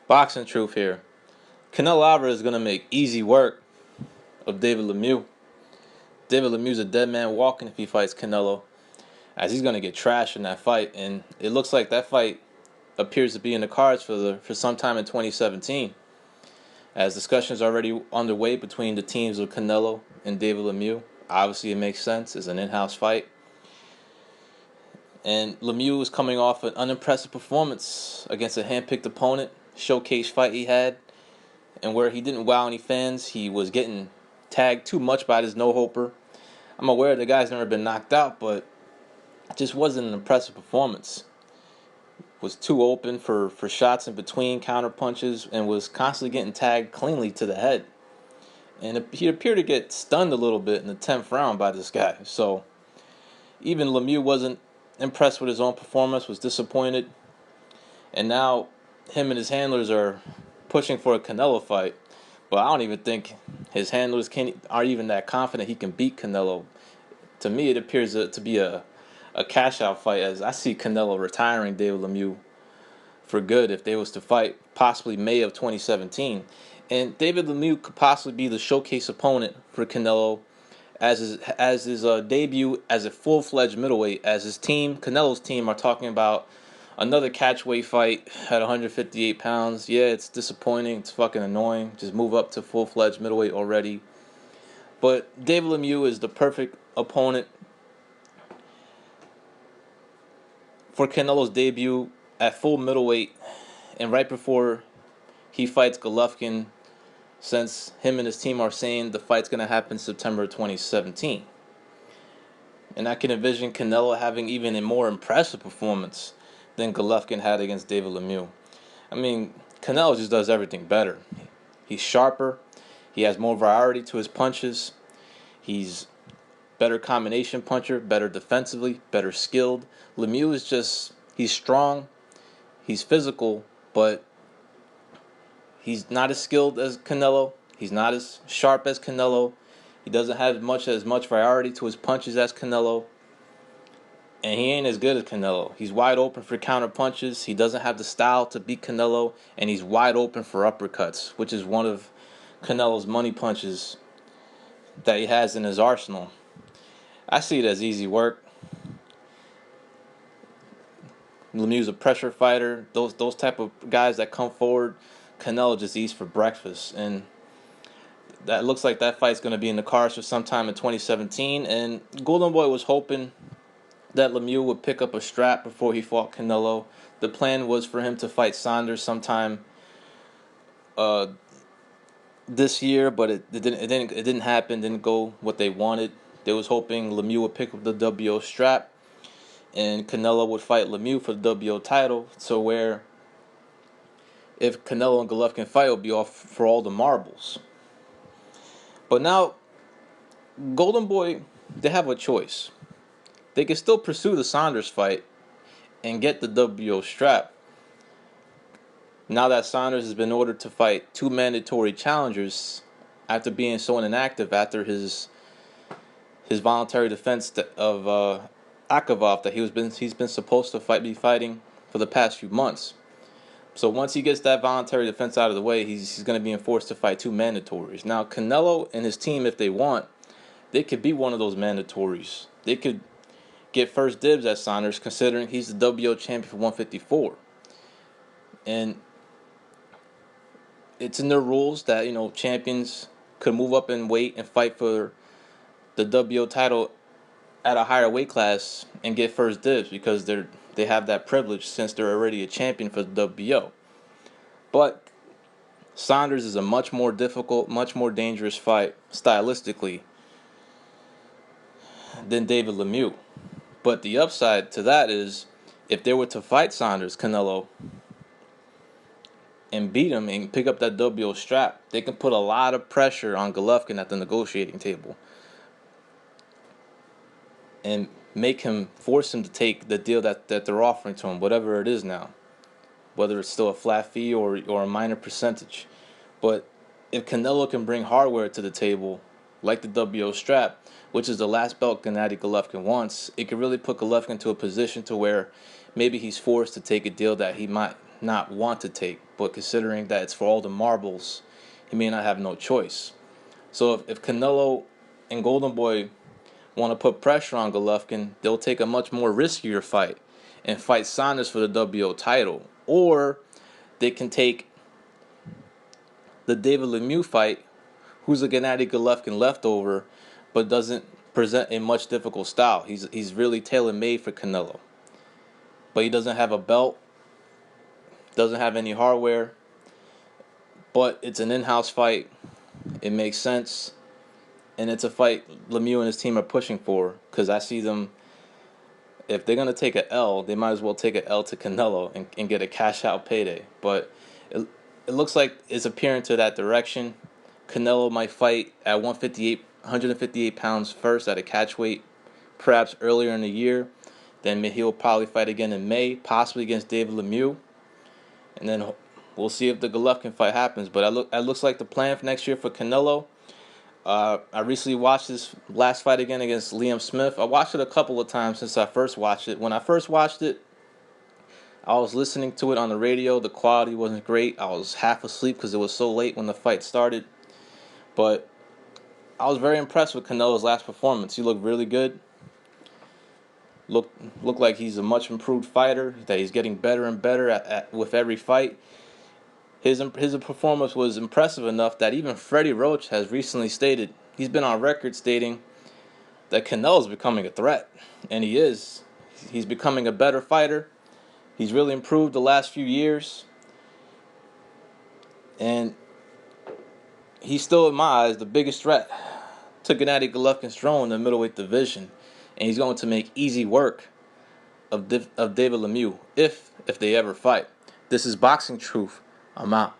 Boxing truth here. Canelo Alvarez is going to make easy work of David Lemieux. David Lemieux's a dead man walking if he fights Canelo, as he's going to get trashed in that fight. And it looks like that fight appears to be in the cards for sometime in 2017, as discussions are already underway between the teams of Canelo and David Lemieux. Obviously, it makes sense. It's an in-house fight. And Lemieux is coming off an unimpressive performance against a hand-picked opponent, showcase fight he had, and where he didn't wow any fans. He was getting tagged too much by this no-hoper. I'm aware the guy's never been knocked out, but it just wasn't an impressive performance. Was too open for shots in between, counter punches, and was constantly getting tagged cleanly to the head. And he appeared to get stunned a little bit in the 10th round by this guy. So even Lemieux wasn't impressed with his own performance, was disappointed. And now him and his handlers are pushing for a Canelo fight. But I don't even think his handlers are even that confident he can beat Canelo. To me, it appears to be a cash-out fight, as I see Canelo retiring David Lemieux for good if they was to fight possibly May of 2017. And David Lemieux could possibly be the showcase opponent for Canelo as his debut as a full-fledged middleweight, as his team, Canelo's team, are talking about another catchweight fight at 158 pounds. Yeah, it's disappointing. It's fucking annoying. Just move up to full-fledged middleweight already. But David Lemieux is the perfect opponent for Canelo's debut at full middleweight, and right before he fights Golovkin, since him and his team are saying the fight's going to happen September 2017. And I can envision Canelo having even a more impressive performance than Golovkin had against David Lemieux. I mean, Canelo just does everything better. He's sharper. He has more variety to his punches. He's better combination puncher, better defensively, better skilled. Lemieux is just, he's strong, he's physical, but he's not as skilled as Canelo. He's not as sharp as Canelo. He doesn't have as much variety to his punches as Canelo. And he ain't as good as Canelo. He's wide open for counter punches. He doesn't have the style to beat Canelo. And he's wide open for uppercuts, which is one of Canelo's money punches that he has in his arsenal. I see it as easy work. Lemieux's a pressure fighter. Those type of guys that come forward, Canelo just eats for breakfast. And that looks like that fight's going to be in the cards for sometime in 2017. And Golden Boy was hoping that Lemieux would pick up a strap before he fought Canelo. The plan was for him to fight Saunders sometime this year, but it didn't happen. Didn't go what they wanted. They was hoping Lemieux would pick up the WO strap, and Canelo would fight Lemieux for the WO title. So where if Canelo and Golovkin fight, it'll be off for all the marbles. But now, Golden Boy, they have a choice. They can still pursue the Saunders fight and get the WO strap. Now that Saunders has been ordered to fight 2 mandatory challengers after being so inactive after his voluntary defense of Akavov that he's been supposed to be fighting for the past few months. So once he gets that voluntary defense out of the way, he's going to be enforced to fight 2 mandatories. Now Canelo and his team, if they want, they could be one of those mandatories. They could get first dibs at Saunders, considering he's the WO champion for 154. And it's in their rules that, champions could move up in weight and fight for the WO title at a higher weight class and get first dibs because they have that privilege since they're already a champion for the WO. But Saunders is a much more difficult, much more dangerous fight stylistically than David Lemieux. But the upside to that is if they were to fight Saunders, Canelo, and beat him and pick up that WO strap, they can put a lot of pressure on Golovkin at the negotiating table and force him to take the deal that they're offering to him, whatever it is now, whether it's still a flat fee or a minor percentage. But if Canelo can bring hardware to the table, like the WO strap, which is the last belt Gennady Golovkin wants, it could really put Golovkin to a position to where maybe he's forced to take a deal that he might not want to take, but considering that it's for all the marbles, he may not have no choice. So if Canelo and Golden Boy want to put pressure on Golovkin, they'll take a much more riskier fight and fight Saunders for the WO title. Or they can take the David Lemieux fight, who's a Gennady Golovkin leftover, but doesn't present a much difficult style. He's really tailor-made for Canelo. But he doesn't have a belt, doesn't have any hardware, but it's an in-house fight. It makes sense. And it's a fight Lemieux and his team are pushing for, because I see them, if they're going to take a L, they might as well take a L to Canelo and get a cash-out payday. But it looks like it's appearing to that direction. Canelo might fight at 158 pounds first at a catch weight, perhaps earlier in the year. Then he'll probably fight again in May, possibly against David Lemieux. And then we'll see if the Golovkin fight happens. But it looks like the plan for next year for Canelo. I recently watched his last fight again against Liam Smith. I watched it a couple of times since I first watched it. When I first watched it, I was listening to it on the radio. The quality wasn't great. I was half asleep because it was so late when the fight started. But I was very impressed with Canelo's last performance. He looked really good. Looked like he's a much improved fighter, that he's getting better and better with every fight. His performance was impressive enough that even Freddie Roach has recently stated, he's been on record stating that Canelo's becoming a threat. And he is. He's becoming a better fighter. He's really improved the last few years. And he's still, in my eyes, the biggest threat to Gennady Golovkin's throne in the middleweight division. And he's going to make easy work of David Lemieux if they ever fight. This is Boxing Truth. I'm out.